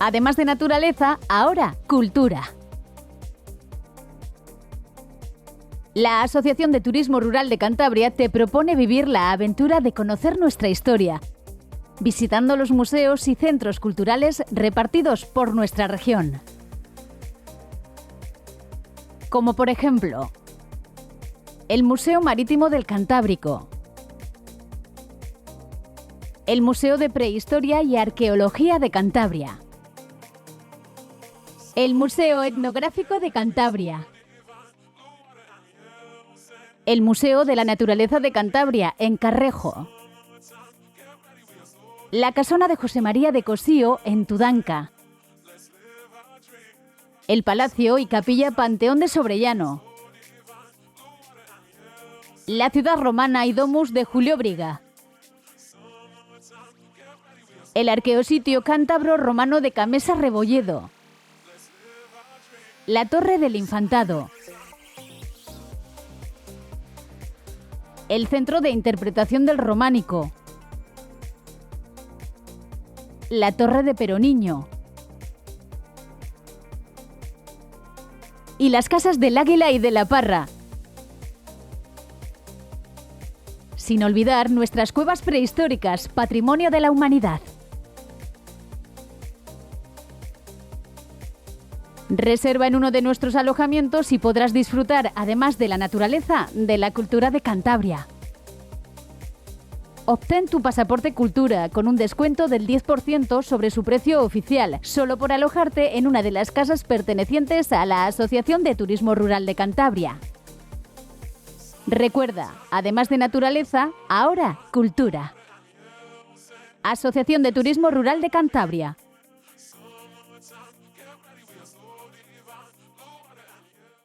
Además de naturaleza, ahora cultura. La Asociación de Turismo Rural de Cantabria te propone vivir la aventura de conocer nuestra historia, visitando los museos y centros culturales repartidos por nuestra región. Como por ejemplo, el Museo Marítimo del Cantábrico, el Museo de Prehistoria y Arqueología de Cantabria, el Museo Etnográfico de Cantabria, el Museo de la Naturaleza de Cantabria, en Carrejo, la Casona de José María de Cosío, en Tudanca, el Palacio y Capilla Panteón de Sobrellano, la ciudad romana y domus de Julio Briga, el arqueositio cántabro romano de Camesa Rebolledo, la Torre del Infantado, el Centro de Interpretación del Románico, la Torre de Peroniño y las casas del Águila y de la Parra. Sin olvidar nuestras cuevas prehistóricas, patrimonio de la humanidad. Reserva en uno de nuestros alojamientos y podrás disfrutar, además de la naturaleza, de la cultura de Cantabria. Obtén tu pasaporte cultura con un descuento del 10% sobre su precio oficial, solo por alojarte en una de las casas pertenecientes a la Asociación de Turismo Rural de Cantabria. Recuerda, además de naturaleza, ahora cultura. Asociación de Turismo Rural de Cantabria.